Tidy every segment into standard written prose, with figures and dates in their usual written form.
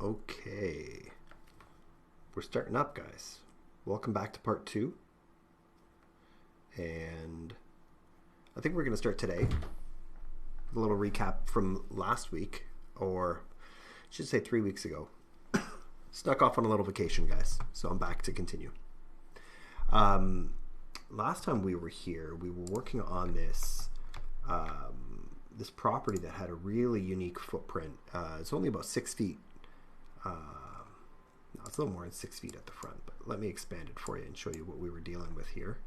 Okay, we're starting up, guys. Welcome back to part two. And I think we're going to start today. A little recap from last week, or I should say 3 weeks ago. Snuck off on a little vacation, guys, so I'm back to continue. Last time we were here, we were working on this this property that had a really unique footprint. It's only about 6 feet. No, it's a little more than 6 feet at the front, but let me expand it for you and show you what we were dealing with here.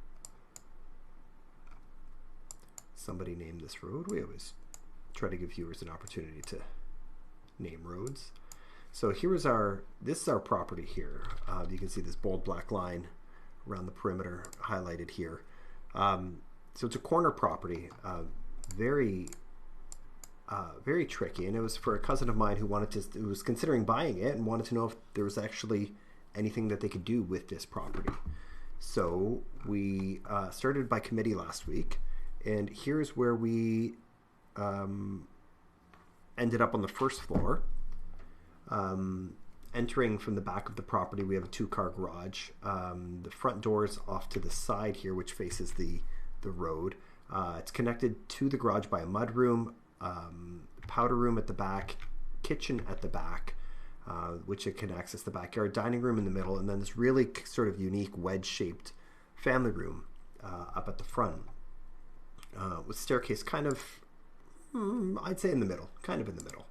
Somebody named this road. We always try to give viewers an opportunity to name roads. So this is our property here. You can see this bold black line around the perimeter highlighted here. So it's a corner property, very tricky, and it was for a cousin of mine who was considering buying it and wanted to know if there was actually anything that they could do with this property. So we started by committee last week, and here's where we ended up on the first floor. Entering from the back of the property, we have a 2-car garage. The front door is off to the side here, which faces the road. It's connected to the garage by a mud room, powder room at the back, kitchen at the back, which it can access the backyard, dining room in the middle, and then this really sort of unique wedge-shaped family room up at the front, with staircase kind of, I'd say in the middle, kind of in the middle.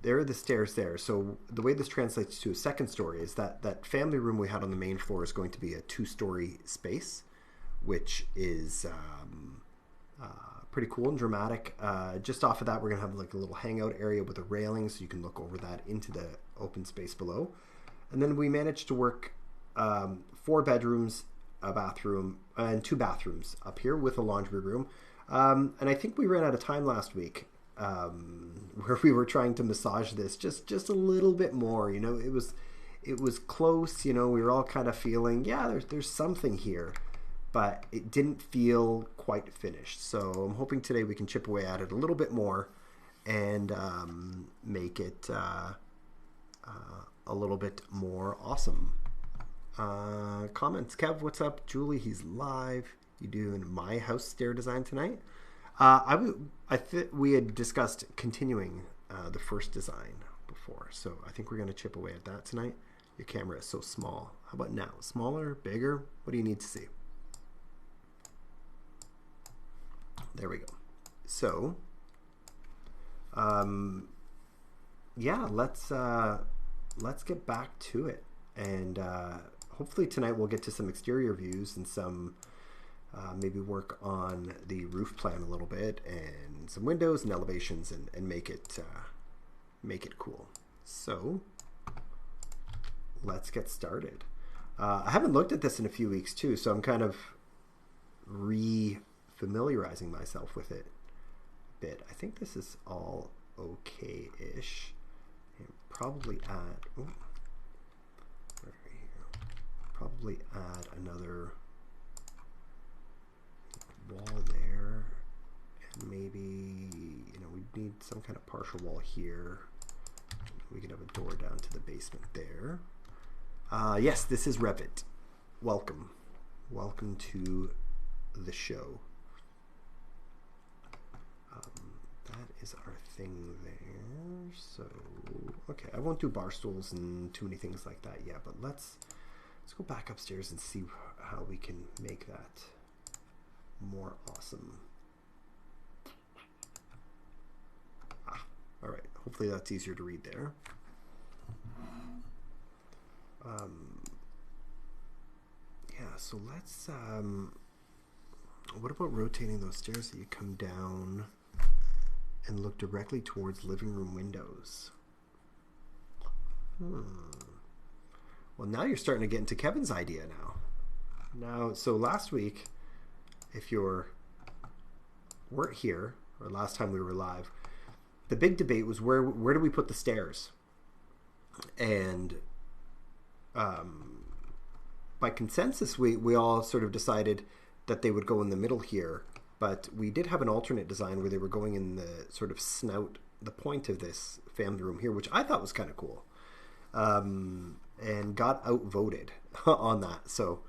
There are the stairs there. So the way this translates to a second story is that family room we had on the main floor is going to be a 2-story space, which is pretty cool and dramatic. Just off of that, we're going to have like a little hangout area with a railing so you can look over that into the open space below. And then we managed to work 4 bedrooms, a bathroom, and 2 bathrooms up here with a laundry room. And I think we ran out of time last week. Where we were trying to massage this just a little bit more. You know, it was close. You know, we were all kind of feeling, yeah, there's something here, but it didn't feel quite finished. So I'm hoping today we can chip away at it a little bit more and make it a little bit more awesome. Comments, Kev, what's up? Julie, he's live. You doing my house stair design tonight? We had discussed continuing the first design before, so I think we're going to chip away at that tonight. Your camera is so small. How about now? Smaller? Bigger? What do you need to see? There we go. So, yeah, let's get back to it, and hopefully tonight we'll get to some exterior views and some. Maybe work on the roof plan a little bit and some windows and elevations and make it cool. So let's get started. I haven't looked at this in a few weeks too, so I'm kind of re-familiarizing myself with it a bit. I think this is all okay-ish. And probably add another wall there, and maybe, you know, we need some kind of partial wall here. We could have a door down to the basement there. Yes, this is Revit. Welcome to the show. That is our thing there. So okay, I won't do bar stools and too many things like that yet, but let's go back upstairs and see how we can make that more awesome. All right, hopefully that's easier to read there. Yeah, so let's what about rotating those stairs that you come down and look directly towards living room windows? Well, now you're starting to get into Kevin's idea now. So last week, if you weren't here, or last time we were live, the big debate was where do we put the stairs? And by consensus, we all sort of decided that they would go in the middle here, but we did have an alternate design where they were going in the sort of snout, the point of this family room here, which I thought was kind of cool. and got outvoted on that. So,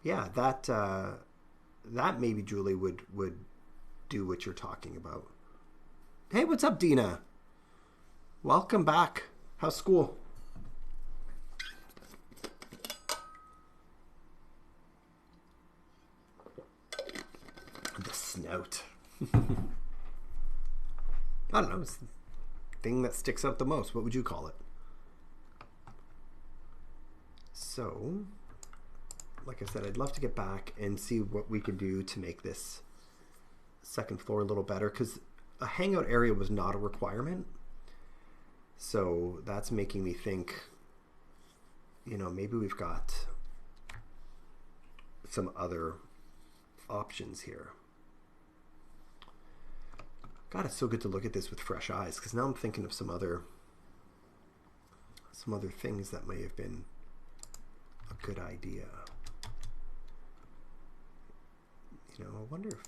yeah, that maybe Julie would do what you're talking about. Hey, what's up, Dina? Welcome back. How's school? The snout. I don't know. It's the thing that sticks out the most. What would you call it? So, like I said, I'd love to get back and see what we can do to make this second floor a little better, because a hangout area was not a requirement. So that's making me think, you know, maybe we've got some other options here. God, it's so good to look at this with fresh eyes, because now I'm thinking of some other things that may have been a good idea. You know, I wonder if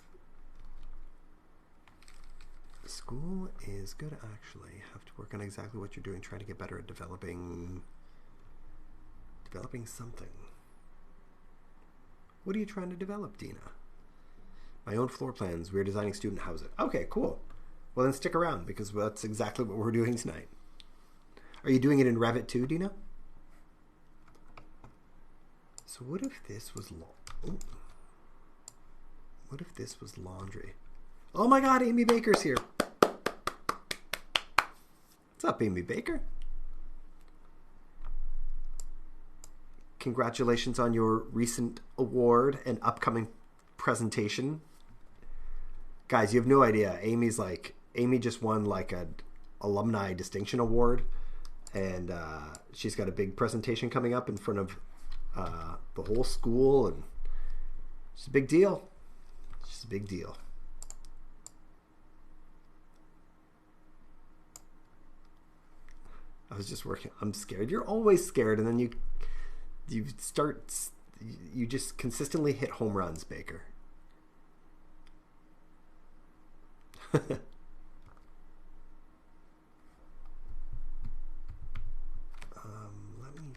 school is good. Actually, have to work on exactly what you're doing, trying to get better at developing something. What are you trying to develop, Dina? My own floor plans. We're designing student housing. Okay, cool. Well, then stick around, because that's exactly what we're doing tonight. Are you doing it in Revit too, Dina? So what if this was what if this was laundry? Oh my God, Amy Baker's here. What's up, Amy Baker? Congratulations on your recent award and upcoming presentation. Guys, you have no idea. Amy just won like a alumni distinction award, and she's got a big presentation coming up in front of the whole school, and it's a big deal. It's just a big deal. I was just working. I'm scared. You're always scared, and then you just consistently hit home runs, Baker. Let me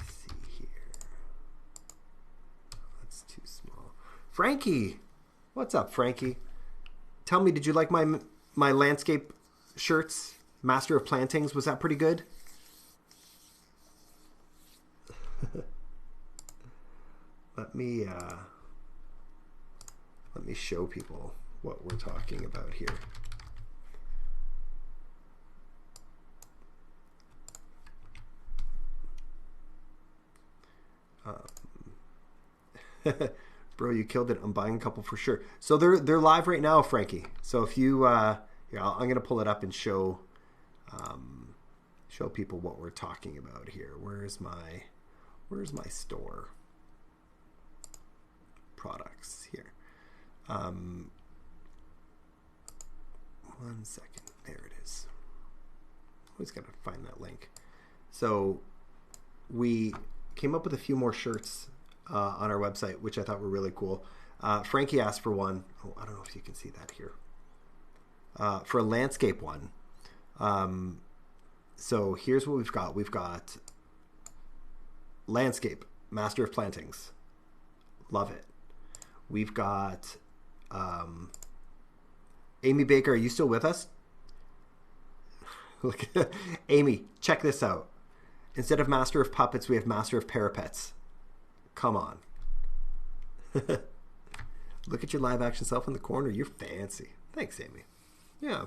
see here. That's too small. Frankie, what's up, Frankie? Tell me, did you like my landscape shirts? Master of Plantings, was that pretty good? Let me show people what we're talking about here. Bro, you killed it. I'm buying a couple for sure. So they're live right now, Frankie. So if you here, I'm gonna pull it up and show people what we're talking about here. Where's my store? Products here. 1 second. There it is. Always got to find that link. So we came up with a few more shirts on our website, which I thought were really cool. Frankie asked for one. Oh, I don't know if you can see that here. For a landscape one. So here's what we've got. We've got landscape, Master of Plantings. Love it. We've got Amy Baker. Are you still with us? Look, Amy, check this out. Instead of Master of Puppets, we have Master of Parapets. Come on. Look at your live action self in the corner. You're fancy. Thanks, Amy. Yeah.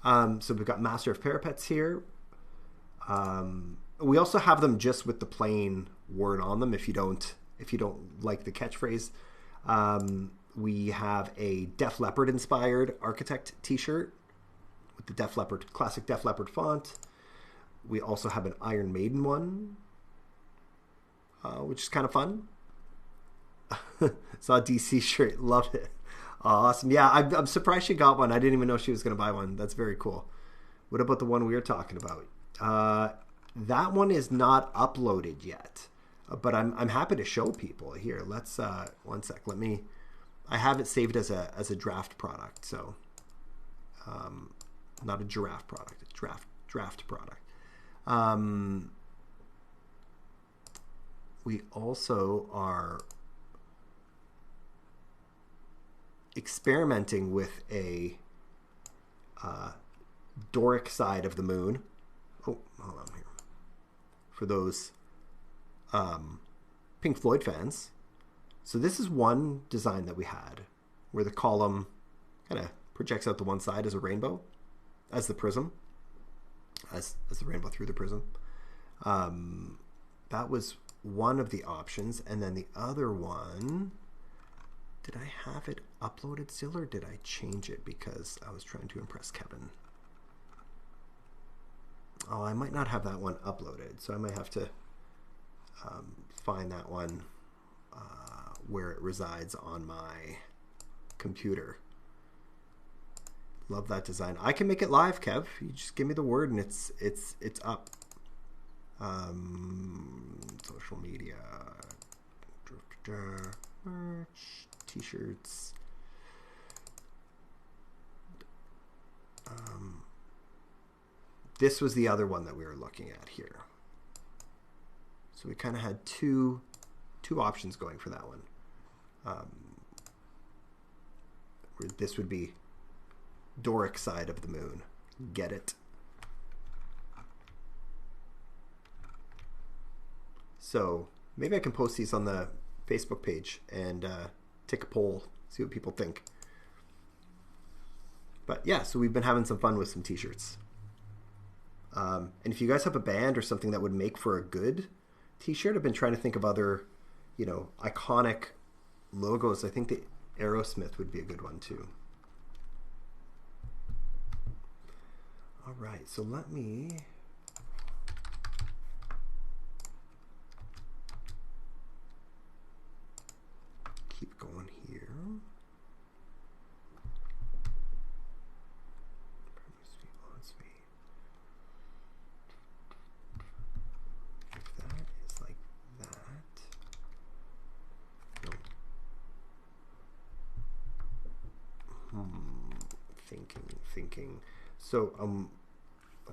So we've got Master of Parapets here. We also have them just with the plain word on them. If you don't like the catchphrase, we have a Def Leppard inspired architect t-shirt with the Def Leppard, classic Def Leppard font. We also have an Iron Maiden one, which is kind of fun. Saw a DC shirt, loved it. Awesome. Yeah, I'm surprised she got one. I didn't even know she was going to buy one. That's very cool. What about the one we were talking about? That one is not uploaded yet, but I'm happy to show people here. Let's 1 sec. I have it saved as a draft product, so not a giraffe product, a draft product. We also are experimenting with a Doric side of the moon. Oh, hold on here. For those Pink Floyd fans. So this is one design that we had where the column kind of projects out to one side as a rainbow, as the prism, as the rainbow through the prism. That was one of the options. And then the other one, did I have it uploaded still or did I change it because I was trying to impress Kevin? Oh, I might not have that one uploaded, so I might have to find that one where it resides on my computer. Love that design. I can make it live, Kev. You just give me the word and it's up. Social media, merch, t-shirts. This was the other one that we were looking at here. So we kind of had two options going for that one. Where this would be Doric side of the moon. Get it? So maybe I can post these on the Facebook page and take a poll, see what people think. But yeah, so we've been having some fun with some t-shirts. And if you guys have a band or something that would make for a good t-shirt, I've been trying to think of other, iconic logos. I think the Aerosmith would be a good one too. All right, so let me keep going here. If that is like that. No. Thinking. So I'm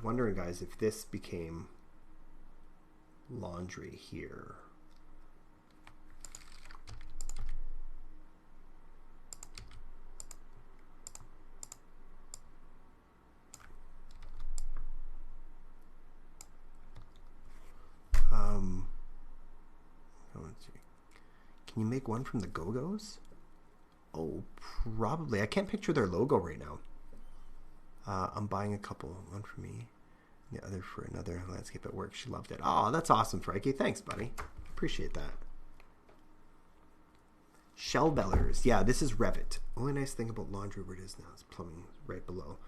wondering, guys, if this became laundry here. Can you make one from the Go-Go's? Oh, probably. I can't picture their logo right now. I'm buying a couple. One for me, and the other for another landscape at work. She loved it. Oh, that's awesome, Frankie. Thanks, buddy. Appreciate that. Shell bellers. Yeah, this is Revit. Only nice thing about laundry where it is now is plumbing right below.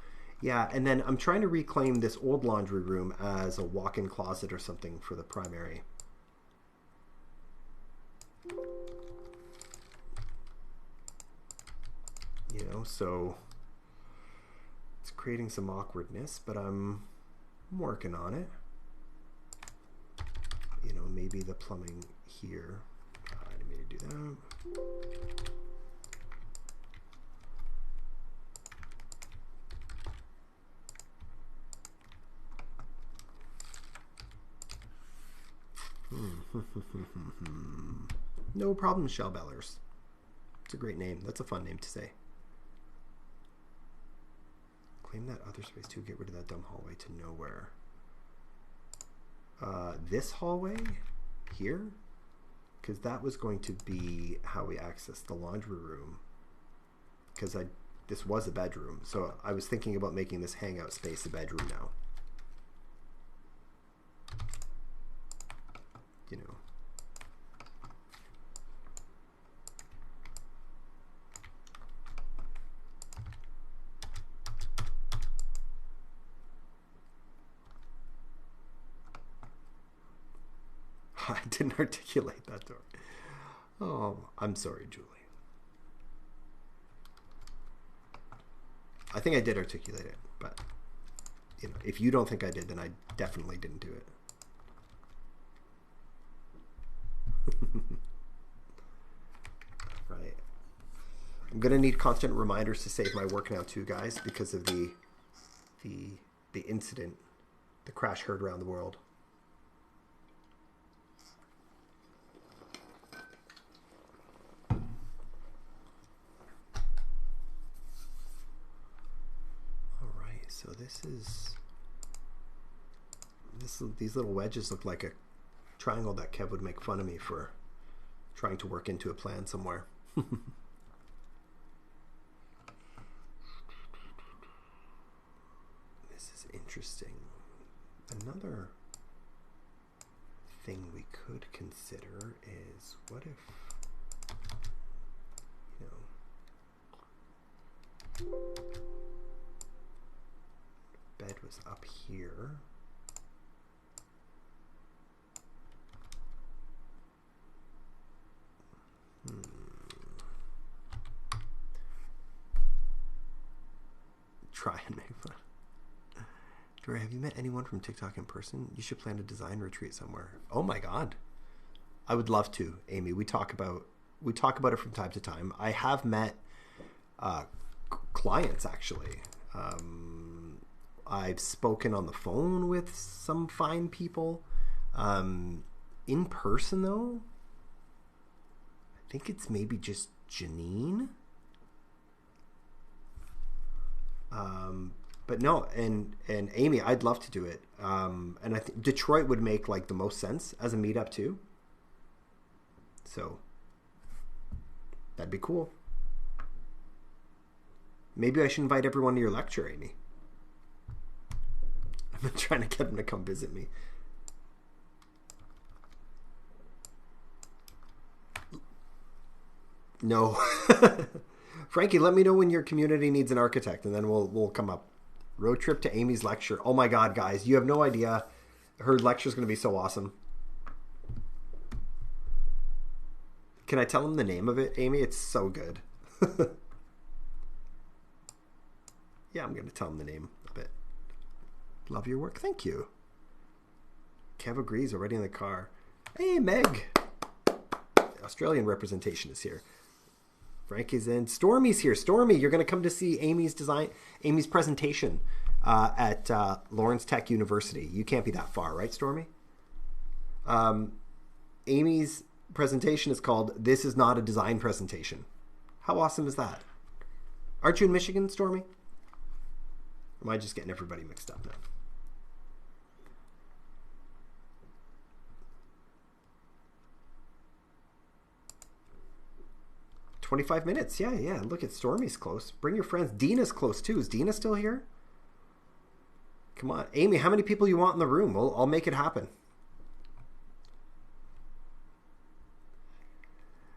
Yeah, and then I'm trying to reclaim this old laundry room as a walk-in closet or something for the primary. So it's creating some awkwardness, but I'm working on it. Maybe the plumbing here. I didn't mean to do that. No problem, Shellbellers. It's a great name. That's a fun name to say. Claim that other space to get rid of that dumb hallway to nowhere. This hallway here, because that was going to be how we accessed the laundry room. Because this was a bedroom, so I was thinking about making this hangout space a bedroom now. I didn't articulate that door. Oh, I'm sorry, Julie. I think I did articulate it, but if you don't think I did, then I definitely didn't do it. Right. I'm gonna need constant reminders to save my work now too, guys, because of the incident The crash heard around the world. All right, so these little wedges look like a triangle that Kev would make fun of me for trying to work into a plan somewhere. This is interesting. Another thing we could consider is, what if, bed was up here. Try and make fun. Dory, have you met anyone from TikTok in person? You should plan a design retreat somewhere. Oh my God. I would love to, Amy. We talk about it from time to time. I have met clients, actually. I've spoken on the phone with some fine people. In person, though, I think it's maybe just Janine. But no, and Amy, I'd love to do it. And I think Detroit would make like the most sense as a meetup too. So that'd be cool. Maybe I should invite everyone to your lecture, Amy. I've been trying to get them to come visit me. No. Frankie, let me know when your community needs an architect, and then we'll come up. Road trip to Amy's lecture. Oh my God, guys, you have no idea. Her lecture is going to be so awesome. Can I tell them the name of it, Amy? It's so good. Yeah, I'm going to tell them the name of it. Love your work. Thank you. Kev agrees, already in the car. Hey, Meg. Australian representation is here. Frankie's in. Stormy's here. Stormy, you're going to come to see Amy's presentation at Lawrence Tech University. You can't be that far, right, Stormy? Amy's presentation is called "This is Not a Design Presentation." How awesome is that? Aren't you in Michigan, Stormy? Or am I just getting everybody mixed up now? 25 minutes. Yeah. Look at Stormy's close. Bring your friends. Dina's close too. Is Dina still here? Come on. Amy, how many people you want in the room? I'll make it happen.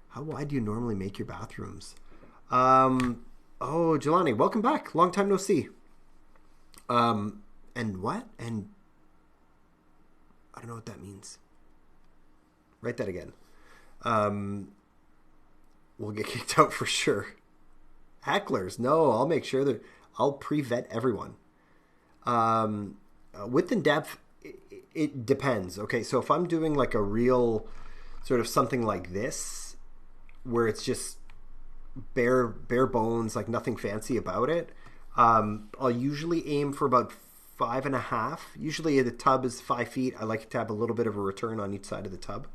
How wide do you normally make your bathrooms? Oh, Jelani, welcome back. Long time no see. And what? And I don't know what that means. Write that again. We'll get kicked out for sure. Hecklers. No, I'll make sure that I'll pre-vet everyone. Width and depth, it depends. Okay, so if I'm doing like a real sort of something like this, where it's just bare bones, like nothing fancy about it, I'll usually aim for about 5.5. Usually the tub is 5 feet. I like to have a little bit of a return on each side of the tub.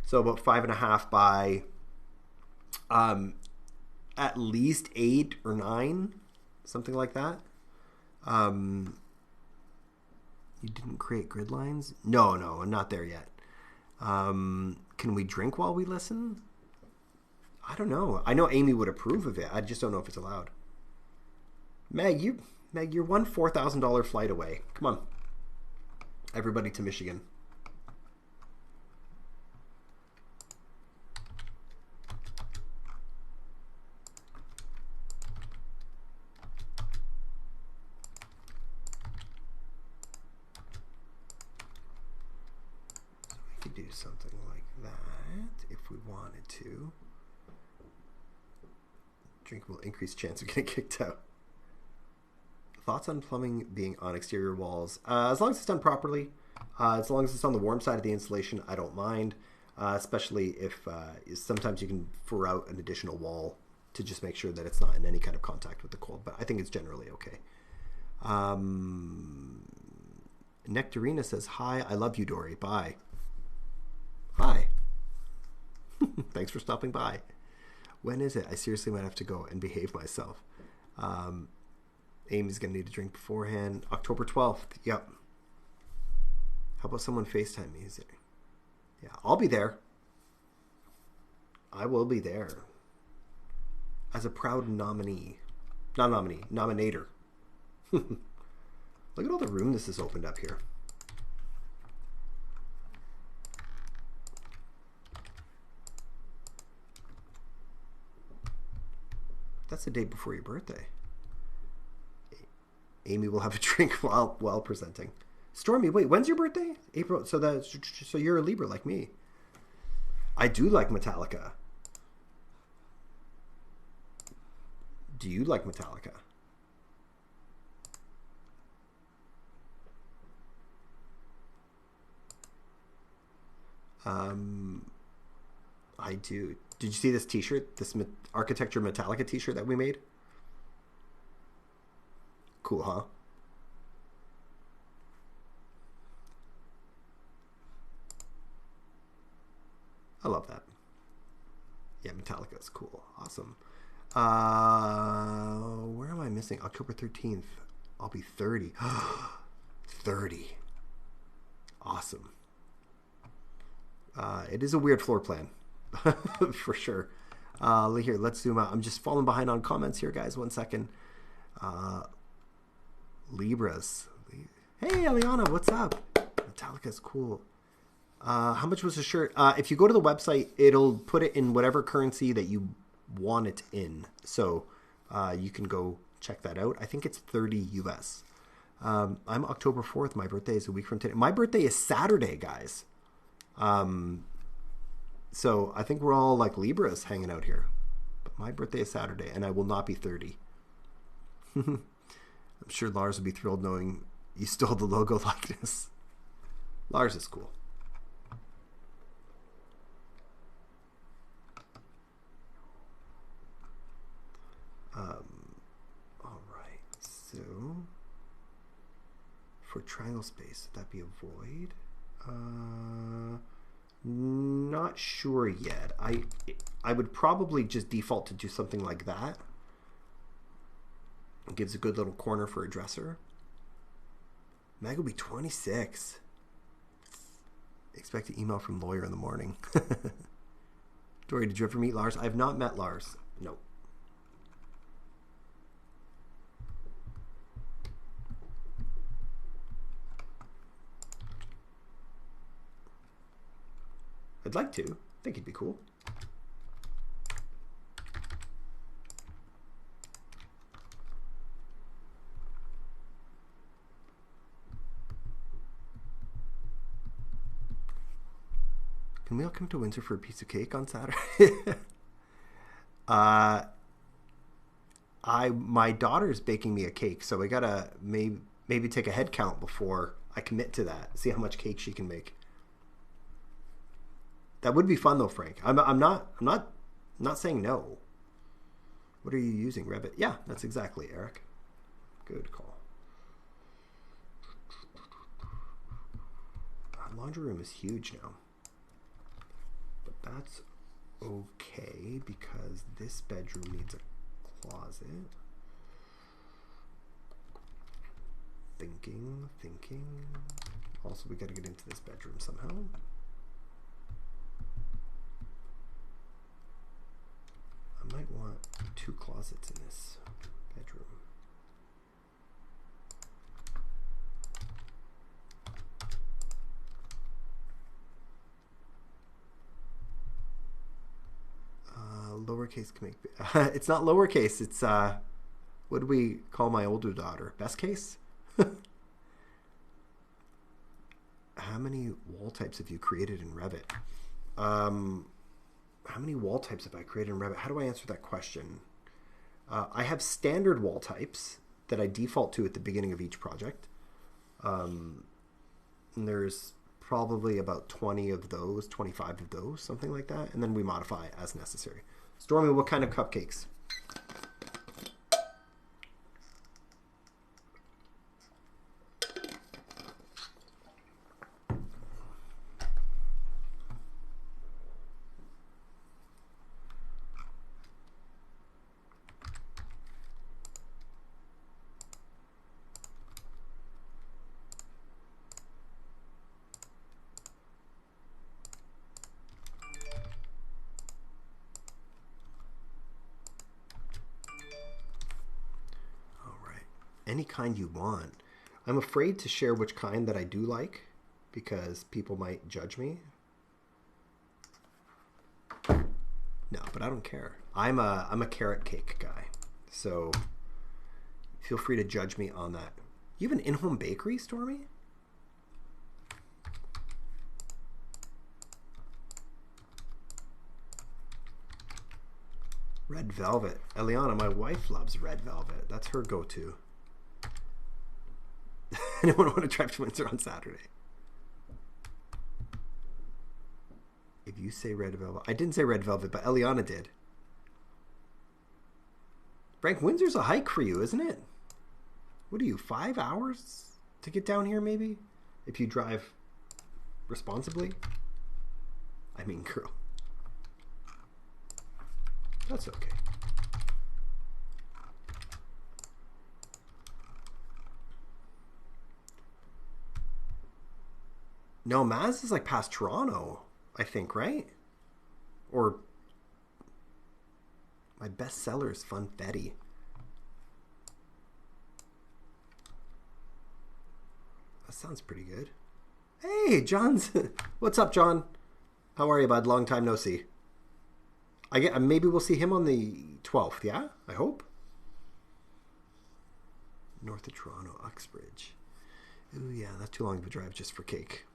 So about 5.5 by at least 8 or 9, something like that. You didn't create grid lines? No, I'm not there yet. Can we drink while we listen? I don't know. I know Amy would approve of it. I just don't know if it's allowed. Meg, you're one $4,000 flight away. Come on. Everybody to Michigan. Do something like that if we wanted to. Drink will increase chance of getting kicked out. Thoughts on plumbing being on exterior walls? As long as it's done properly, as long as it's on the warm side of the insulation, I don't mind. Especially if sometimes you can fur out an additional wall to just make sure that it's not in any kind of contact with the cold. But I think it's generally okay. Nectarina says, hi, I love you, Dory. Bye. Hi. Thanks for stopping by. When is it? I seriously might have to go and behave myself. Amy's going to need a drink beforehand. October 12th. Yep. How about someone FaceTime me? Is it? Yeah, I'll be there. I will be there. As a proud nominee. Not nominee, nominator. Look at all the room this has opened up here. That's the day before your birthday. Amy will have a drink while presenting. Stormy, wait, when's your birthday? April. So you're a Libra like me. I do like Metallica. Do you like Metallica? I do. Did you see this t-shirt? This Architecture Metallica t-shirt that we made? Cool, huh? I love that. Yeah, Metallica is cool. Awesome. Where am I missing? October 13th. I'll be 30. 30. Awesome. It is a weird floor plan. For sure. Here, let's zoom out. I'm just falling behind on comments here, guys. 1 second. Libras. Hey, Eliana, what's up? Metallica's cool. How much was the shirt? If you go to the website, it'll put it in whatever currency that you want it in. So you can go check that out. I think it's 30 US. I'm October 4th. My birthday is a week from today. My birthday is Saturday, guys. So I think we're all like Libras hanging out here. But my birthday is Saturday, and I will not be 30. I'm sure Lars would be thrilled knowing you stole the logo likeness. Lars is cool. All right. So for triangle space, would that be a void? Not sure yet. I would probably just default to do something like that. It gives a good little corner for a dresser. Meg will be 26. Expect an email from lawyer in the morning. Dory, did you ever meet Lars? I have not met Lars. No. I'd like to. I think he'd be cool. Can we all come to Windsor for a piece of cake on Saturday? My daughter's baking me a cake, so we gotta maybe take a head count before I commit to that. See how much cake she can make. That would be fun though, Frank. I'm not saying no. What are you using, Revit? Yeah, that's exactly, Eric. Good call. Our laundry room is huge now. But that's okay because this bedroom needs a closet. Thinking. Also, we got to get into this bedroom somehow. I might want 2 closets in this bedroom. Lowercase can make... it's not lowercase. It's, what do we call my older daughter? Best case? How many wall types have you created in Revit? How many wall types have I created in Revit? How do I answer that question? I have standard wall types that I default to at the beginning of each project. And there's probably about 20 of those, 25 of those, something like that. And then we modify as necessary. Stormy, what kind of cupcakes? Any kind you want. I'm afraid to share which kind that I do like because people might judge me. No, but I don't care. I'm a carrot cake guy. So feel free to judge me on that. You have an in-home bakery, Stormy? Red velvet. Eliana, my wife loves red velvet. That's her go-to. Anyone want to drive to Windsor on Saturday? If you say red velvet. I didn't say red velvet, but Eliana did. Frank, Windsor's a hike for you, isn't it? What are you, 5 hours to get down here, maybe? If you drive responsibly? I mean, girl. That's okay. No, Maz is like past Toronto, I think, right? Or my best seller is Funfetti. That sounds pretty good. Hey, John's. What's up, John? How are you, bud? Long time no see. Maybe we'll see him on the 12th, yeah? I hope. North of Toronto, Uxbridge. Ooh, yeah, not too long of a drive just for cake.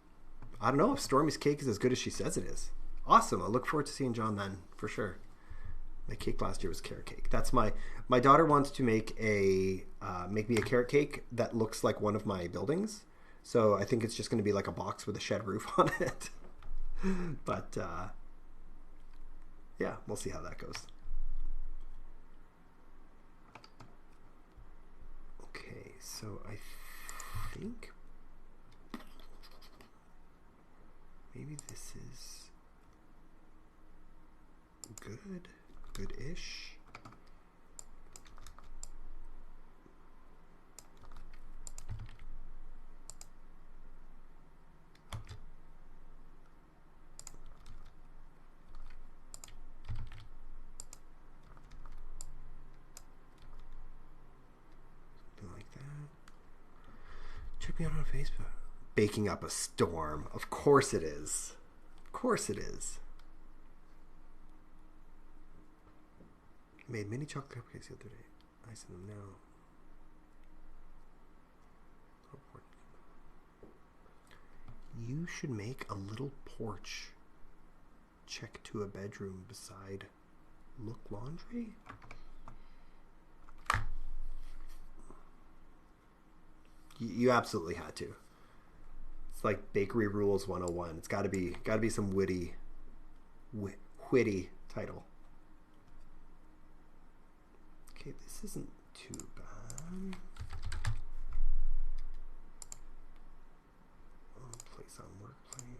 I don't know if Stormy's cake is as good as she says it is. Awesome. I look forward to seeing John then, for sure. My cake last year was carrot cake. That's my daughter wants to make me a carrot cake that looks like one of my buildings. So I think it's just going to be like a box with a shed roof on it. But yeah, we'll see how that goes. Okay, so I think maybe this is good-ish. Check me out on Facebook. Baking up a storm. Of course it is. Of course it is. I made mini chocolate cupcakes the other day. I sent them now. You should make a little porch. Check to a bedroom beside Look Laundry. You absolutely had to. It's like Bakery Rules 101. It's got to be some witty title. Okay, this isn't too bad. Place on work plate.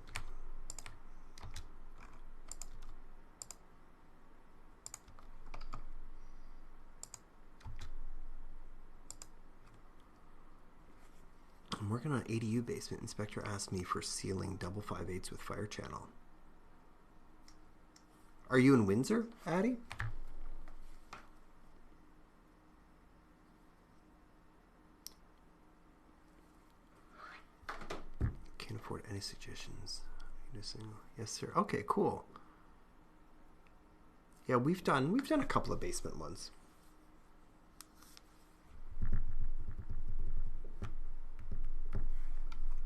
I'm working on an ADU basement. Inspector asked me for ceiling double 5/8 with fire channel. Are you in Windsor, Addie? Can't afford any suggestions. Yes, sir. Okay, cool. Yeah, we've done a couple of basement ones.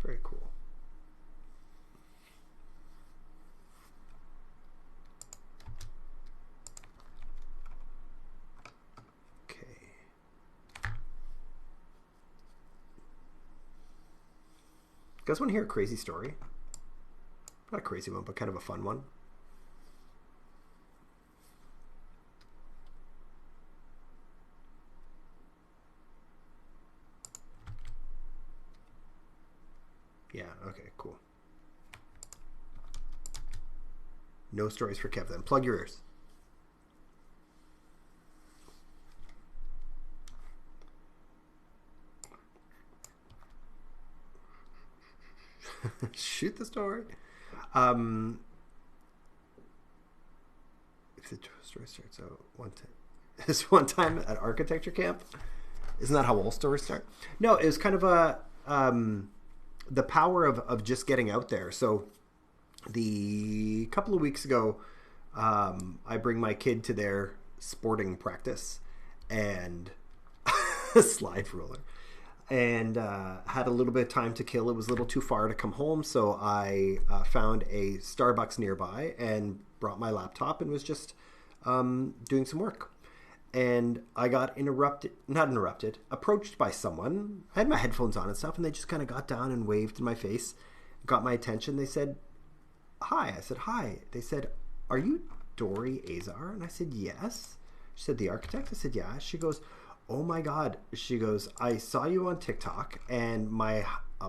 Very cool. Okay. You guys want to hear a crazy story? Not a crazy one, but kind of a fun one. Yeah, okay, cool. No stories for Kev then. Plug your ears. Shoot the story. If the story starts out one time at architecture camp, Isn't that how all stories start? No, it was kind of the power of just getting out there. So the couple of weeks ago, I bring my kid to their sporting practice and a slide ruler, and had a little bit of time to kill. It was a little too far to come home, so I found a Starbucks nearby and brought my laptop and was just doing some work. And I got approached by someone. I had my headphones on and stuff, and they just kind of got down and waved in my face, got my attention. They said, "Hi." I said, "Hi." They said, "Are you Dory Azar?" And I said, "Yes." She said, "The architect?" I said, "Yeah." She goes, "Oh my God." She goes, "I saw you on TikTok, and my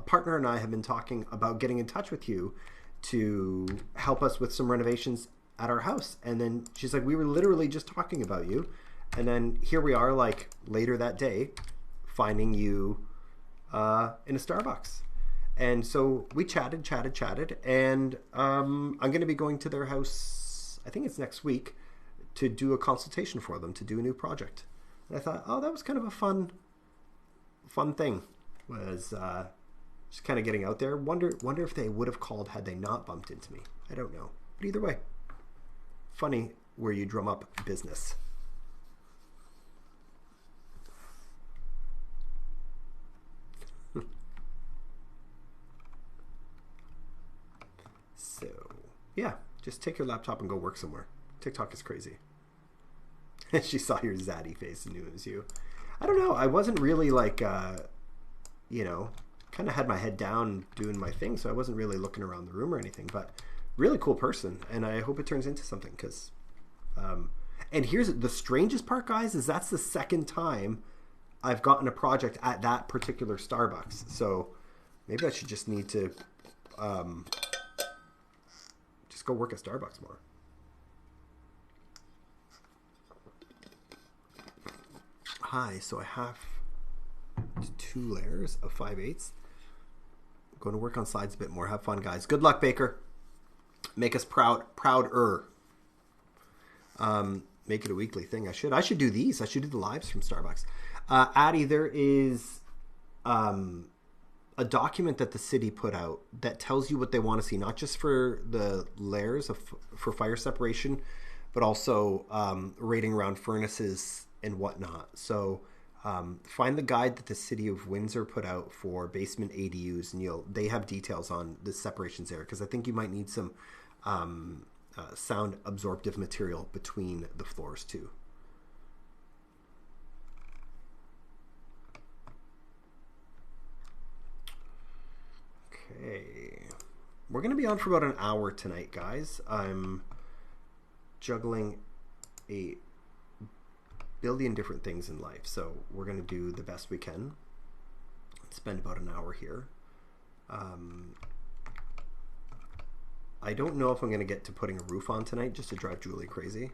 partner and I have been talking about getting in touch with you to help us with some renovations at our house." And then she's like, "We were literally just talking about you. And then here we are, like later that day, finding you in a Starbucks." And so we chatted, and I'm going to be going to their house, I think it's next week, to do a consultation for them, to do a new project. And I thought, oh, that was kind of a fun thing, was just kind of getting out there. Wonder if they would have called had they not bumped into me. I don't know. But either way, funny where you drum up business. So, yeah, just take your laptop and go work somewhere. TikTok is crazy. She saw your zaddy face and knew it was you. I don't know. I wasn't really like, kind of had my head down doing my thing, so I wasn't really looking around the room or anything. But really cool person, and I hope it turns into something. Because, and here's the strangest part, guys, is that's the second time I've gotten a project at that particular Starbucks. So maybe I should just need to just go work at Starbucks more. Hi, so I have 2 layers of 5/8. I'm going to work on slides a bit more. Have fun, guys. Good luck, Baker. Make us prouder. Make it a weekly thing. I should do these. I should do the lives from Starbucks. Addie, there is a document that the city put out that tells you what they want to see, not just for the layers for fire separation, but also rating around furnaces and whatnot. So find the guide that the city of Windsor put out for basement ADUs, and they have details on the separations there, because I think you might need some sound absorptive material between the floors too. Okay, we're going to be on for about an hour tonight, guys. I'm juggling a billion different things in life, so we're going to do the best we can. Spend about an hour here. I don't know if I'm going to get to putting a roof on tonight, just to drive Julie crazy.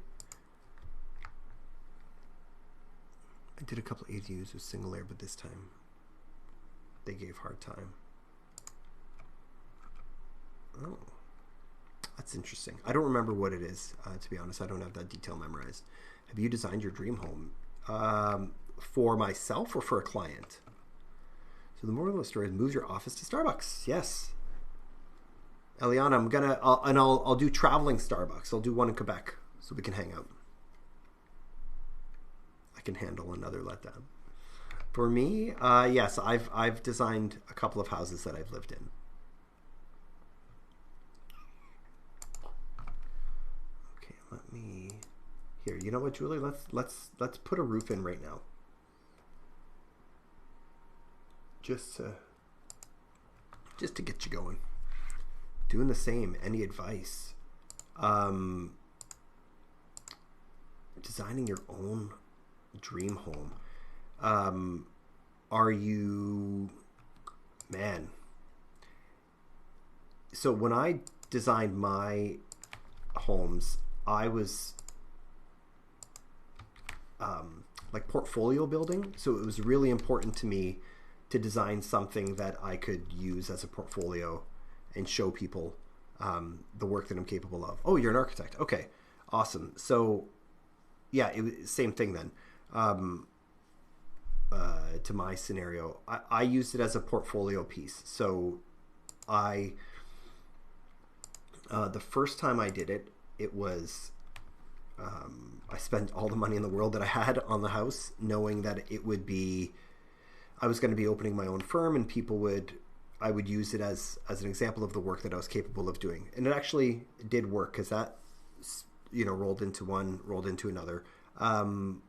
I did a couple of ADUs with single layer, but this time they gave hard time. Oh, that's interesting. I don't remember what it is, to be honest. I don't have that detail memorized. Have you designed your dream home? For myself or for a client? So the moral of the story is move your office to Starbucks. Yes. Eliana, I'll do traveling Starbucks. I'll do one in Quebec so we can hang out. I can handle another letdown. For me, yes, I've designed a couple of houses that I've lived in. Okay, let me. Here, you know what, Julie? Let's put a roof in right now. Just to get you going. Doing the same. Any advice? Designing your own dream home. Are you, man? So when I designed my homes, I was like portfolio building. So it was really important to me to design something that I could use as a portfolio and show people the work that I'm capable of. Oh, you're an architect. Okay, awesome. So yeah, it was same thing then. to my scenario, I used it as a portfolio piece. So the first time I did it, it was I spent all the money in the world that I had on the house, knowing that it would be, I was going to be opening my own firm, and I would use it as an example of the work that I was capable of doing. And it actually did work, because that, rolled into one, rolled into another. And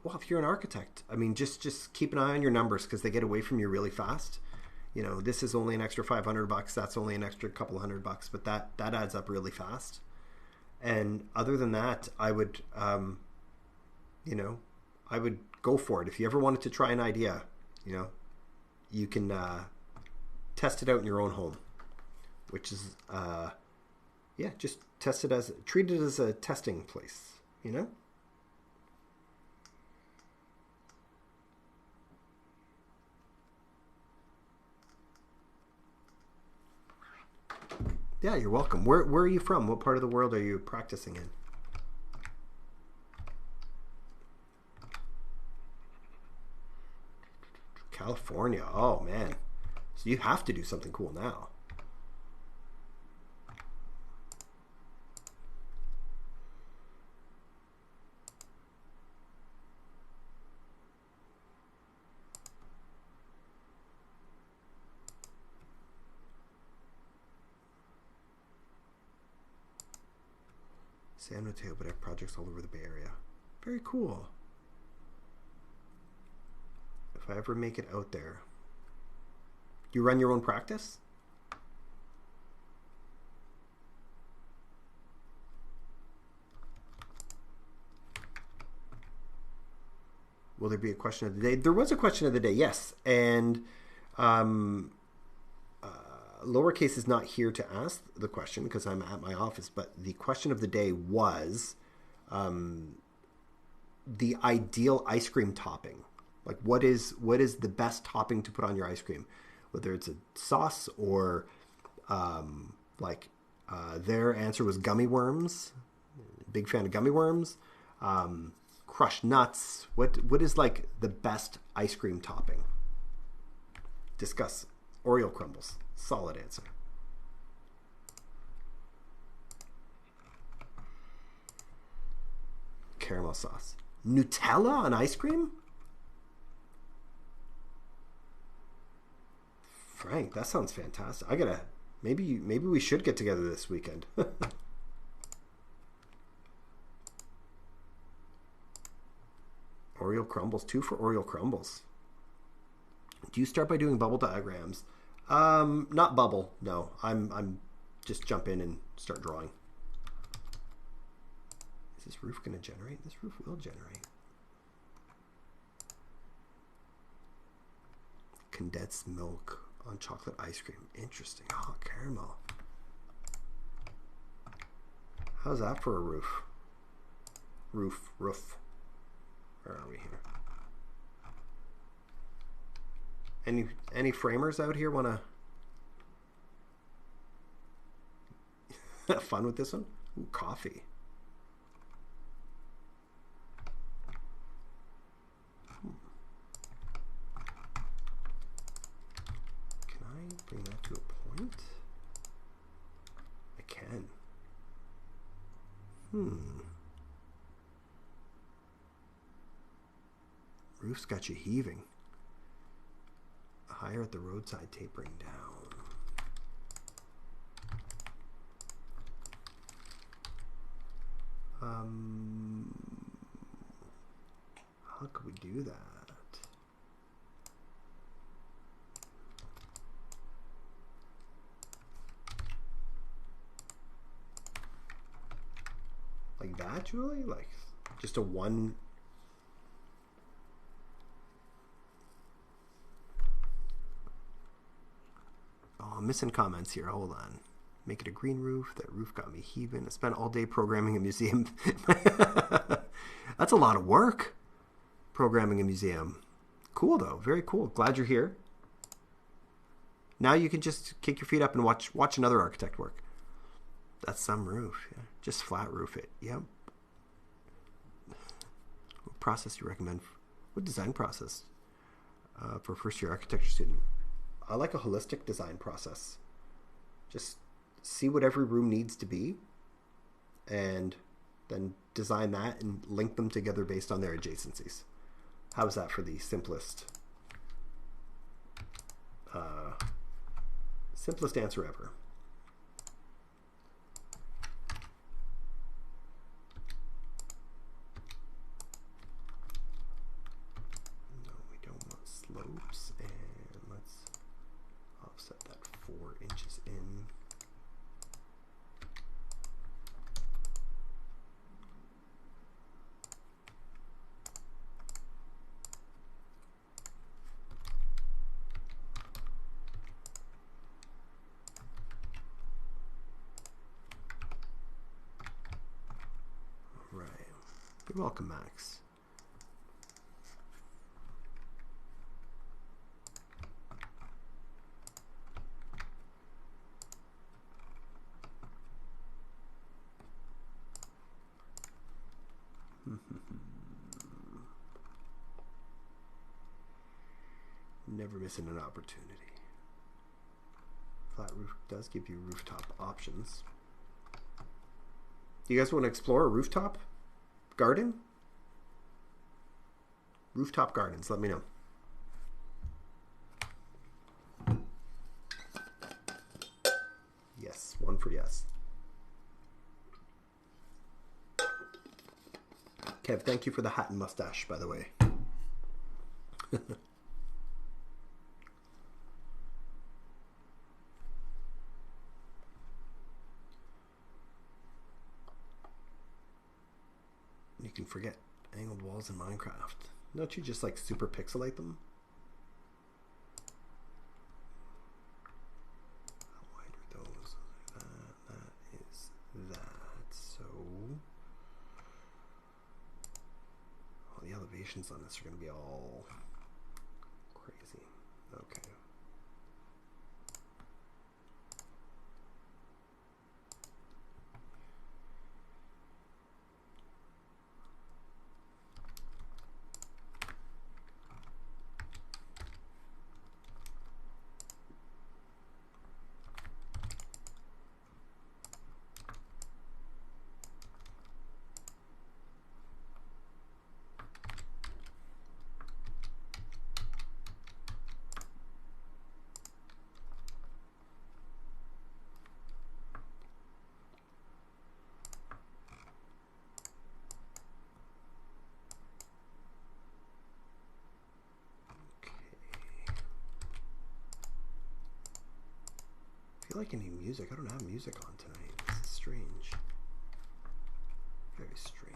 well, if you're an architect, I mean, just keep an eye on your numbers, because they get away from you really fast. This is only an extra $500. That's only an extra couple $100, but that adds up really fast. And other than that, I would, I would go for it. If you ever wanted to try an idea, you can test it out in your own home, which is, just treat it as a testing place, Yeah, you're welcome. Where are you from? What part of the world are you practicing in? California. Oh, man. So you have to do something cool now. San Mateo, but I have projects all over the Bay Area. Very cool. If I ever make it out there. You run your own practice? Will there be a question of the day? There was a question of the day, yes. And lowercase is not here to ask the question because I'm at my office, but the question of the day was the ideal ice cream topping. Like what is the best topping to put on your ice cream, whether it's a sauce or their answer was gummy worms. Big fan of gummy worms. Crushed nuts. What is like the best ice cream topping? Discuss. Oreo crumbles. Solid answer. Caramel sauce. Nutella on ice cream? Frank, that sounds fantastic. Maybe we should get together this weekend. Oreo crumbles. 2 for Oreo crumbles. Do you start by doing bubble diagrams? Not bubble. No, I'm just jump in and start drawing. Is this roof going to generate? This roof will generate. Condensed milk on chocolate ice cream. Interesting. Oh, caramel. How's that for a roof? Roof. Where are we here? Any framers out here want to have fun with this one? Ooh, coffee. Can I bring that to a point? I can. Roof's got you heaving. Higher at the roadside, tapering down. How could we do that? Like that, Julie? Like just a one... Oh, I'm missing comments here. Hold on. Make it a green roof. That roof got me heaving. I spent all day programming a museum. That's a lot of work, programming a museum. Cool, though. Very cool. Glad you're here. Now you can just kick your feet up and watch another architect work. That's some roof. Yeah. Just flat roof it. Yep. process you recommend? What design process for a first-year architecture student? I like a holistic design process. Just see what every room needs to be, and then design that and link them together based on their adjacencies. How's that for the simplest answer ever? No, we don't want slopes, and let's offset that 4 inches in. You're welcome, Max. Never missing an opportunity. Flat roof does give you rooftop options. Do you guys want to explore a rooftop garden? Rooftop gardens, let me know. Yes, one for yes. Kev, thank you for the hat and mustache, by the way. You can forget angled walls in Minecraft. Don't you just like super pixelate them? How wide are those? That is that. So all the elevations on this are going to be all crazy. Okay. I feel like I need music. I don't have music on tonight. This is strange. Very strange.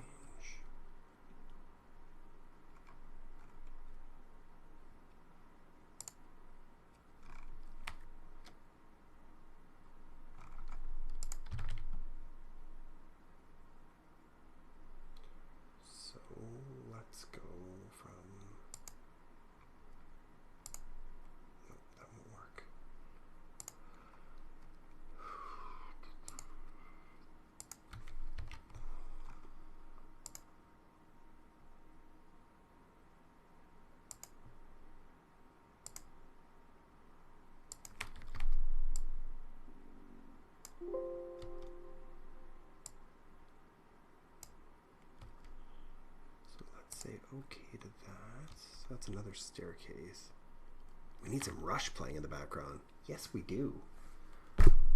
So let's go from... Nope, that won't work. Say okay to that. That's another staircase. We need some Rush playing in the background. Yes, we do.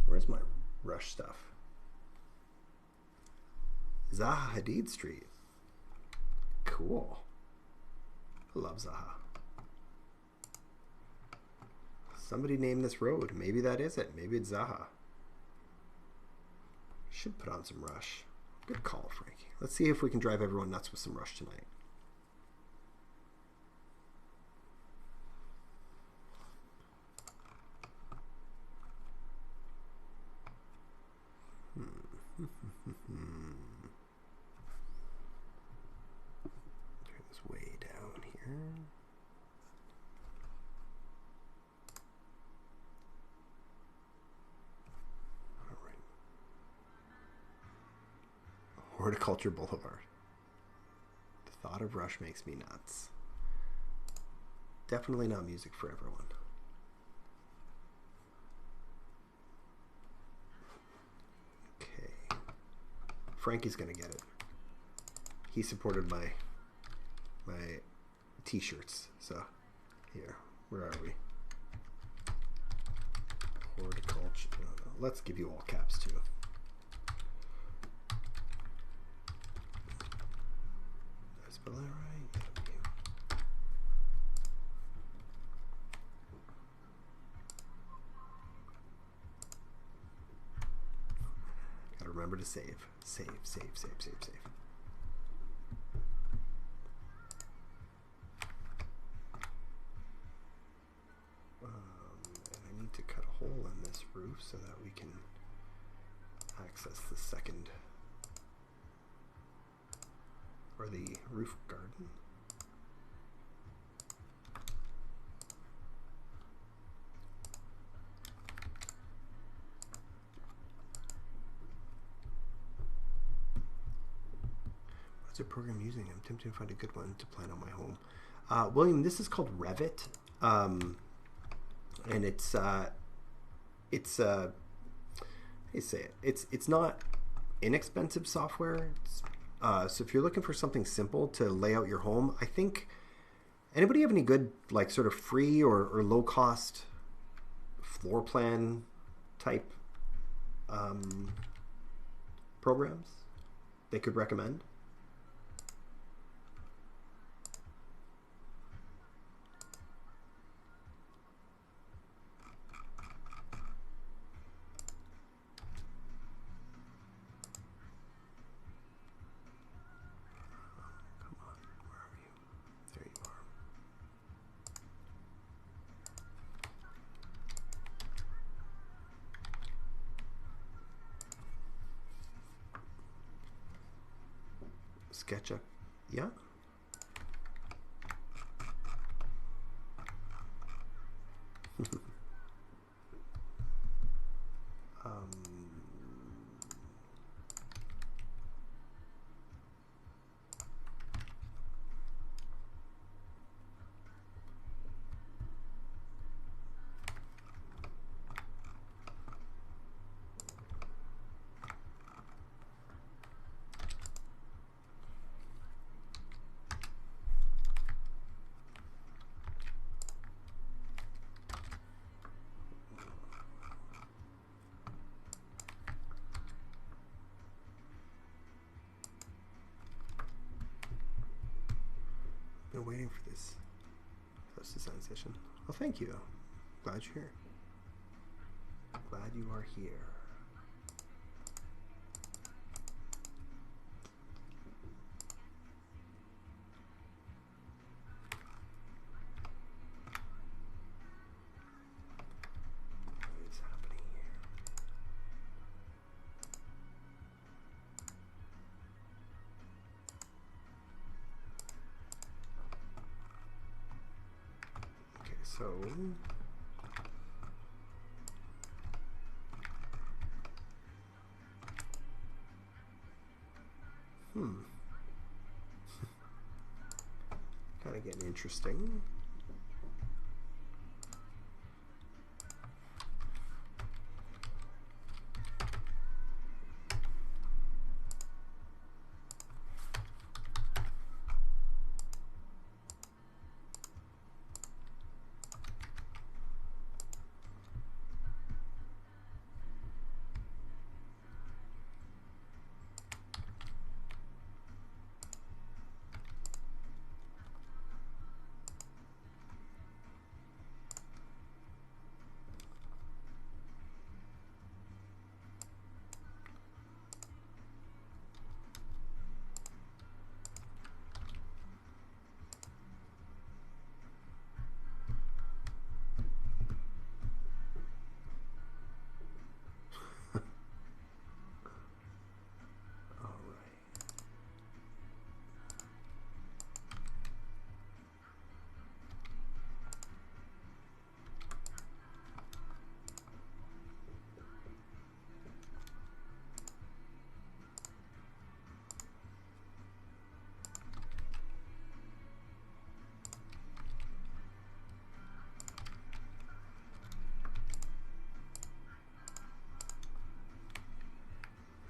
Where's my Rush stuff? Zaha Hadid Street. Cool. I love Zaha. Somebody named this road. Maybe that is it. Maybe it's Zaha. Should put on some Rush. Good call, Frankie. Let's see if we can drive everyone nuts with some Rush tonight. Turn this way down here. All right. Horticulture Boulevard. Thought of Rush makes me nuts. Definitely not music for everyone. Okay. Frankie's gonna get it. He supported my t-shirts. So here, where are we? Horticulture. No. Let's give you all caps too. Did I spell that right? Gotta remember to save. Save. And I need to cut a hole in this roof so that we can access the second, or the roof garden. What's a program using? I'm tempted to find a good one to plan on my home. William, this is called Revit. And it's how do you say it? It's not inexpensive software. So if you're looking for something simple to lay out your home, I think, anybody have any good like sort of free or low cost floor plan type programs they could recommend? SketchUp, yeah. Been waiting for this post design session. Well, thank you. Glad you're here. Glad you are here. What is happening here? So kind of getting interesting.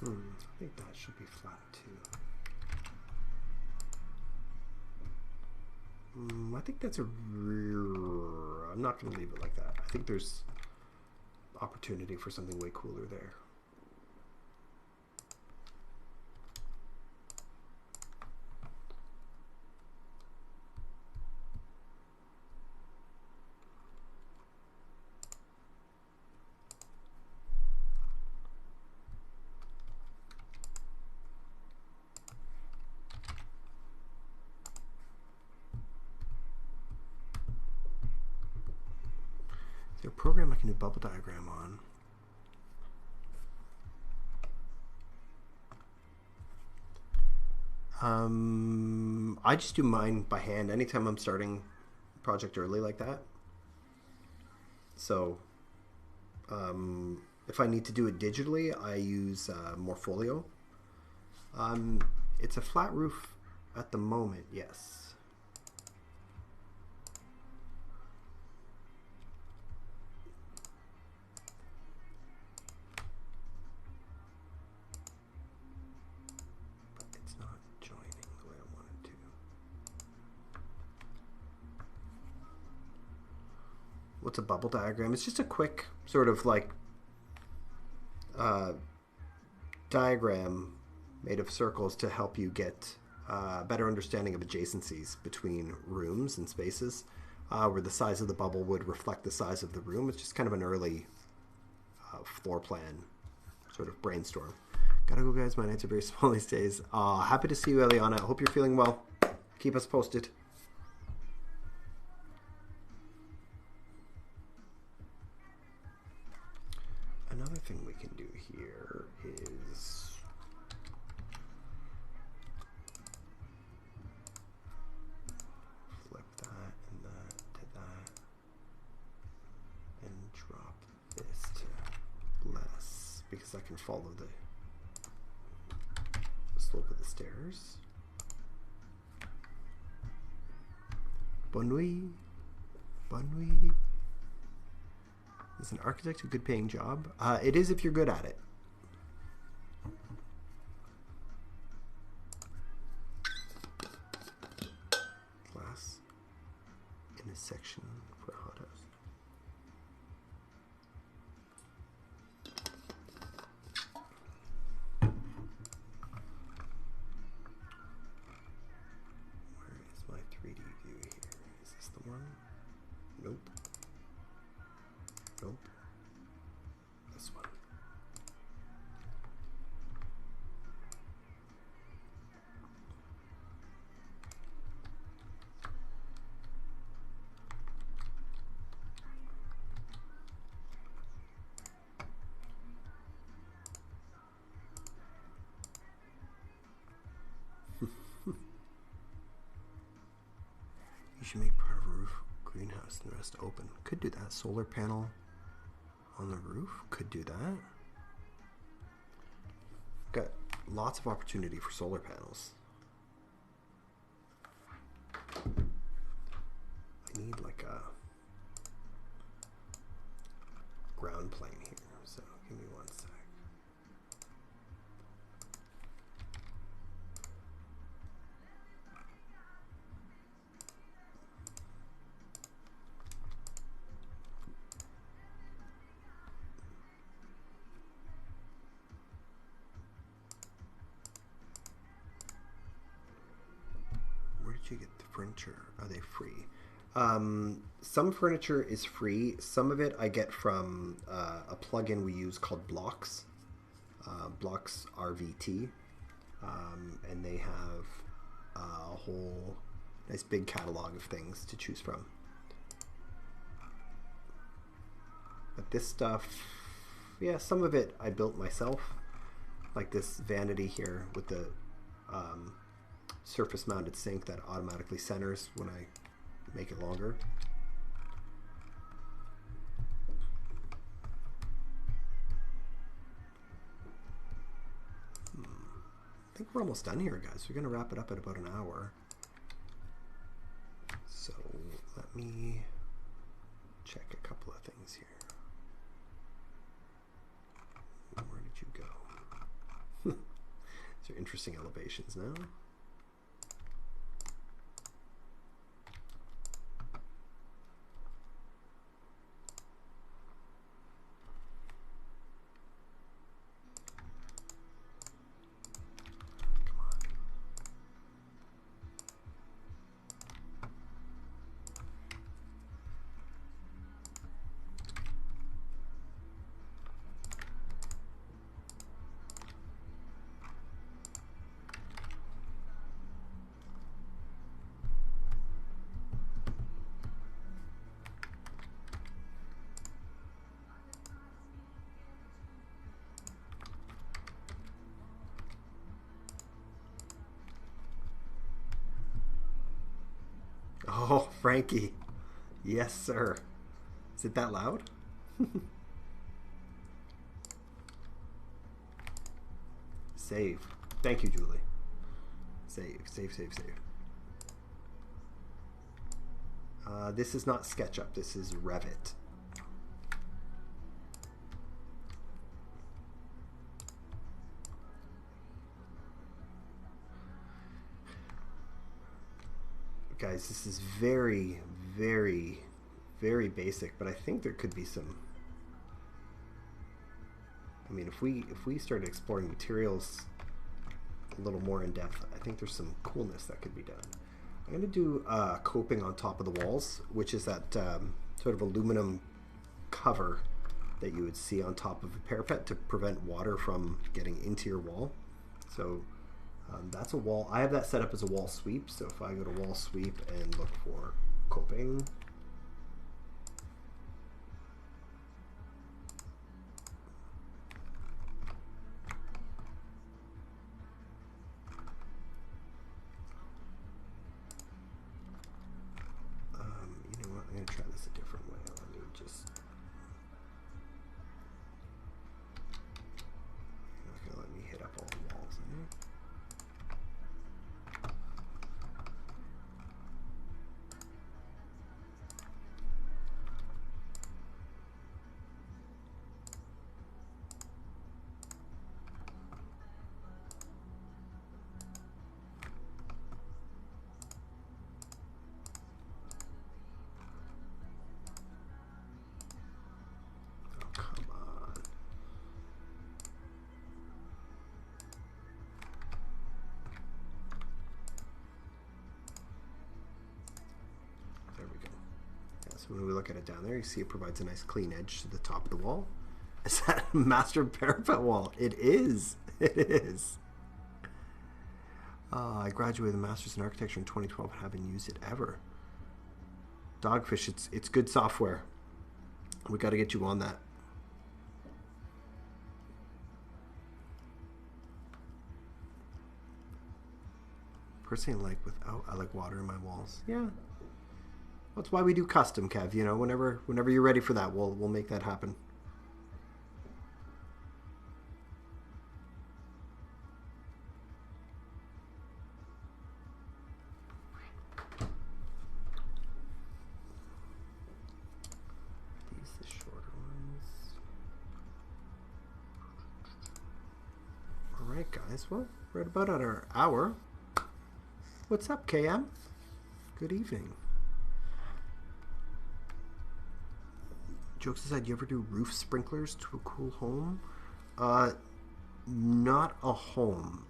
I think that should be flat too. I think that's a rear. I'm not going to leave it like that. I think there's opportunity for something way cooler there. Is there a program I can do bubble diagram on? I just do mine by hand anytime I'm starting a project early like that. So if I need to do it digitally, I use Morpholio. It's a flat roof at the moment, yes. What's a bubble diagram? It's just a quick sort of like diagram made of circles to help you get a better understanding of adjacencies between rooms and spaces, where the size of the bubble would reflect the size of the room. It's just kind of an early floor plan sort of brainstorm. Gotta go, guys. My nights are very small these days. Happy to see you, Eliana. I hope you're feeling well. Keep us posted. Another thing we can do here is flip that and that to that and drop this to less because I can follow the slope of the stairs. Bonne nuit. Bonne nuit. Is an architect a good paying job? It is if you're good at it. Glass in a section for a hot house. Where is my 3D view here? Is this the one? Nope. Nope. This one. You should make part of a roof greenhouse and the rest open. Could do that. Solar panel on the roof, could do that. Got lots of opportunity for solar panels. I need like a ground plane here, so give me one sec. You get the furniture? Are they free? Some furniture is free. Some of it I get from a plugin we use called Blocks. Blocks RVT. And they have a whole nice big catalog of things to choose from. But this stuff, yeah, some of it I built myself. Like this vanity here with the surface mounted sink that automatically centers when I make it longer. I think we're almost done here, guys. We're going to wrap it up at about an hour. So let me check a couple of things here. Where did you go? These are interesting elevations now. Oh, Frankie. Yes, sir. Is it that loud? Save. Thank you, Julie. Save, save, save, save. This is not SketchUp. This is Revit. Guys, this is very, very, very basic, but I think there could be some. I mean, if we started exploring materials a little more in depth, I think there's some coolness that could be done. I'm going to do coping on top of the walls, which is that sort of aluminum cover that you would see on top of a parapet to prevent water from getting into your wall. So that's a wall. I have that set up as a wall sweep. So if I go to wall sweep and look for coping, you know what? I'm going to try this a different way. Let me just. You're not going to let me hit up all the walls, eh? When we look at it down there, you see it provides a nice clean edge to the top of the wall. Is that a master parapet wall? It is. It is. I graduated with a master's in architecture in 2012 and haven't used it ever. Dogfish, it's good software. We got to get you on that. Personally, I like water in my walls. Yeah. That's why we do custom, Kev. You know, whenever you're ready for that, we'll make that happen. These the shorter ones. All right, guys. Well, right about at our hour. What's up, KM? Good evening. Jokes aside, do you ever do roof sprinklers to a cool home? Not a home.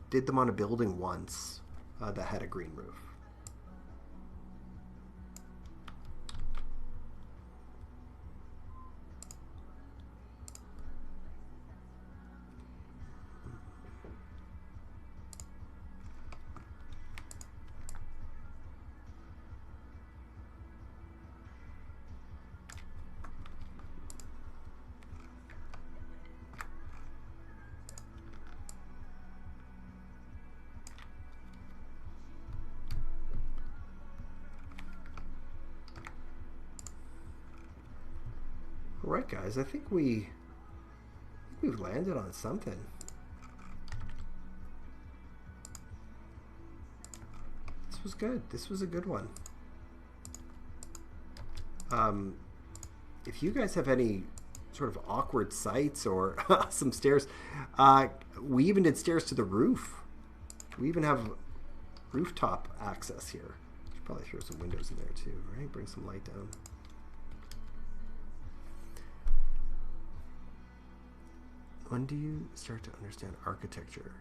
Did them on a building once that had a green roof. All right, guys, I think we've landed on something. This was good. This was a good one. If you guys have any sort of awkward sites or some stairs. We even did stairs to the roof. We even have rooftop access here. Should probably throw some windows in there too, right? Bring some light down. When do you start to understand architecture?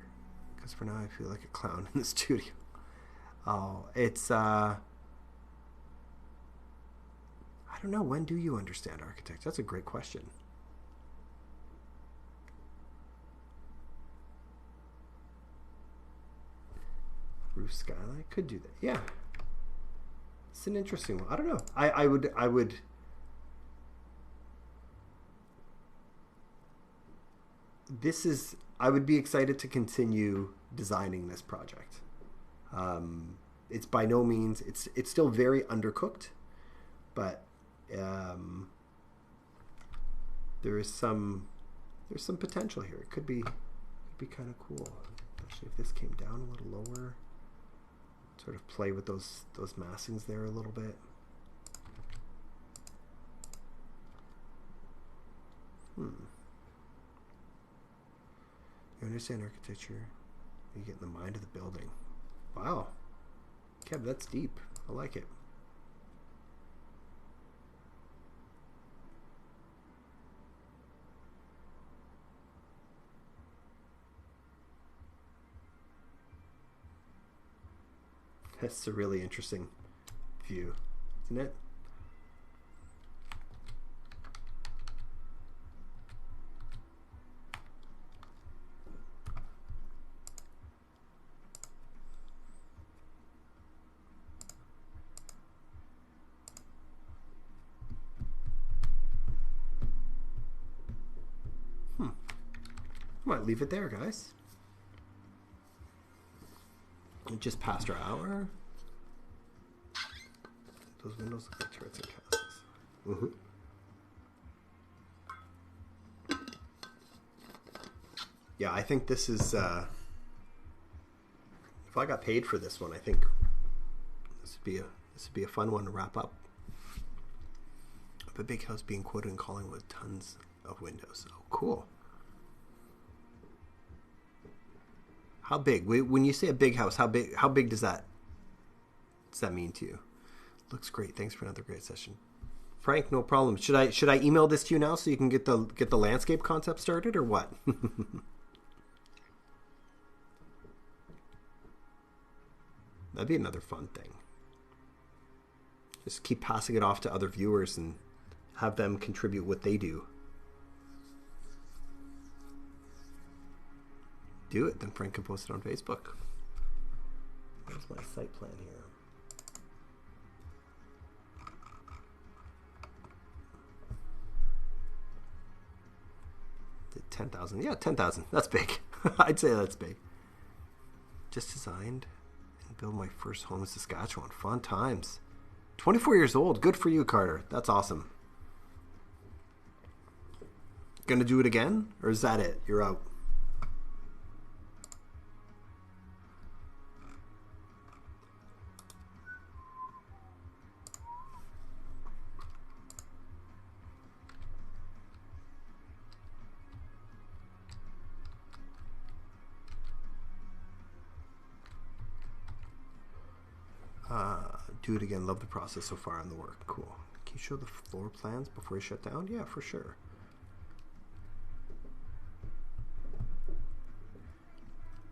Because for now I feel like a clown in the studio. Oh, it's I don't know. When do you understand architecture? That's a great question. Roof skylight could do that. Yeah, it's an interesting one. I don't know. I would. This is. I would be excited to continue designing this project. It's by no means. It's still very undercooked, but there's some potential here. It could be kind of cool, especially if this came down a little lower. Sort of play with those massings there a little bit. You understand architecture, you get in the mind of the building. Wow, Kev, that's deep. I like it. That's a really interesting view, isn't it? Might leave it there, guys. We just passed our hour. Those windows look like turrets and castles. Yeah, I think this is. If I got paid for this one, I think this would be a fun one to wrap up. Of a big house being quoted in Collingwood, tons of windows. Oh, cool. How big? When you say a big house, how big does that mean to you? Looks great. Thanks for another great session, Frank. No problem. Should I email this to you now so you can get the landscape concept started, or what? That'd be another fun thing. Just keep passing it off to other viewers and have them contribute what they do. Do it, then Frank can post it on Facebook. Where's my site plan here? Did 10,000? Yeah, 10,000. That's big. I'd say that's big. Just designed and built my first home in Saskatchewan. Fun times. 24 years old. Good for you, Carter. That's awesome. Gonna do it again? Or is that it? You're out. Do it again. Love the process so far and the work. Cool. Can you show the floor plans before you shut down? Yeah, for sure.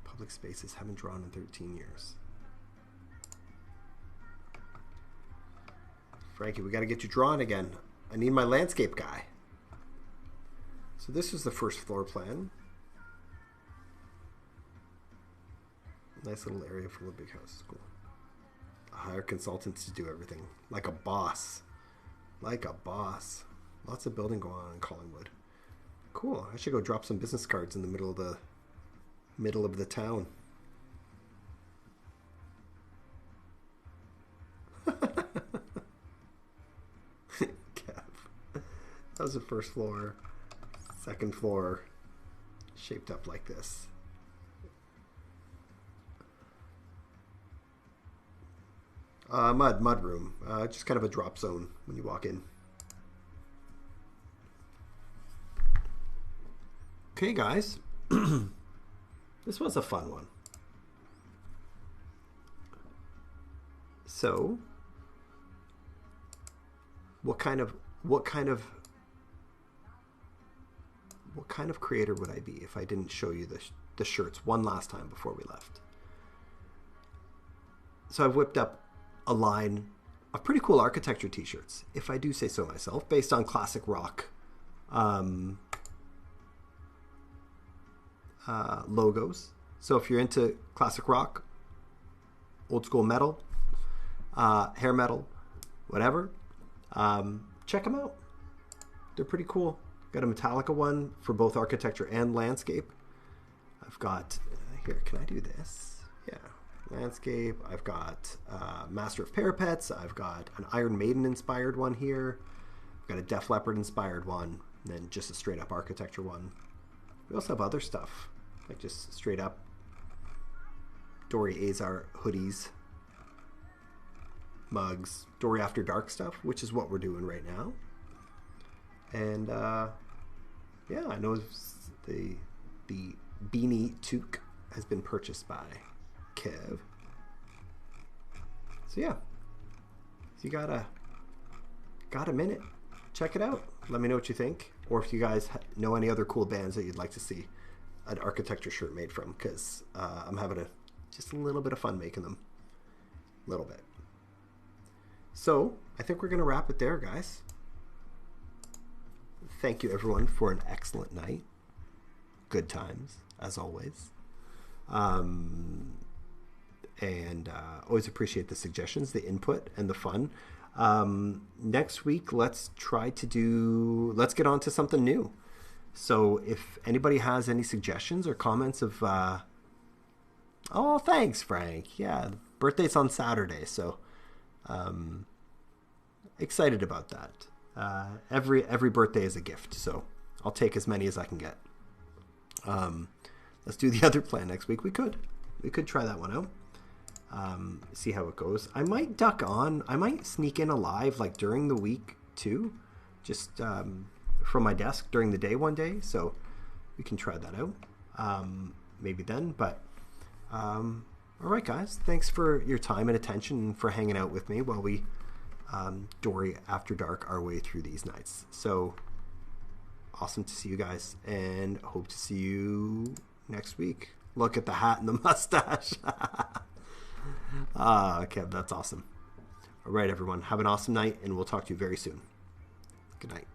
Public spaces haven't drawn in 13 years. Frankie, we got to get you drawn again. I need my landscape guy. So this is the first floor plan. Nice little area for a big house. Cool. Hire consultants to do everything like a boss. Like a boss. Lots of building going on in Collingwood. Cool. I should go drop some business cards in the middle of the town. Kev. That was the first floor. Second floor shaped up like this. Mud room. Just kind of a drop zone when you walk in. Okay, guys. This was a fun one. So, what kind of creator would I be if I didn't show you the shirts one last time before we left? So I've whipped up a line of pretty cool architecture t-shirts, if I do say so myself, based on classic rock logos. So if you're into classic rock, old school metal, hair metal, whatever, check them out. They're pretty cool. Got a Metallica one for both architecture and landscape. I've got, here, can I do this? Yeah, landscape. I've got Master of Parapets. I've got an Iron Maiden inspired one here. I've got a Def Leppard inspired one, and then just a straight up architecture one. We also have other stuff, like just straight up Dory Azar hoodies, mugs, Dory After Dark stuff, which is what we're doing right now. And yeah, I know the beanie toque has been purchased by Kev. So yeah, if you got a minute, check it out. Let me know what you think, or if you guys know any other cool bands that you'd like to see an architecture shirt made from, because I'm having just a little bit of fun making them, a little bit. So I think we're gonna wrap it there, guys. Thank you everyone for an excellent night. Good times, as always. And always appreciate the suggestions, the input, and the fun. Next week, let's get on to something new. So if anybody has any suggestions or comments of, oh, thanks, Frank. Yeah, birthday's on Saturday, so excited about that. Every birthday is a gift, so I'll take as many as I can get. Let's do the other plan next week. We could try that one out. See how it goes. I might duck on. I might sneak in a live like during the week too, just from my desk during the day one day. So we can try that out. Maybe then. But all right, guys. Thanks for your time and attention and for hanging out with me while we Dory After Dark our way through these nights. So awesome to see you guys, and hope to see you next week. Look at the hat and the mustache. Kev, that's awesome. All right, everyone. Have an awesome night, and we'll talk to you very soon. Good night.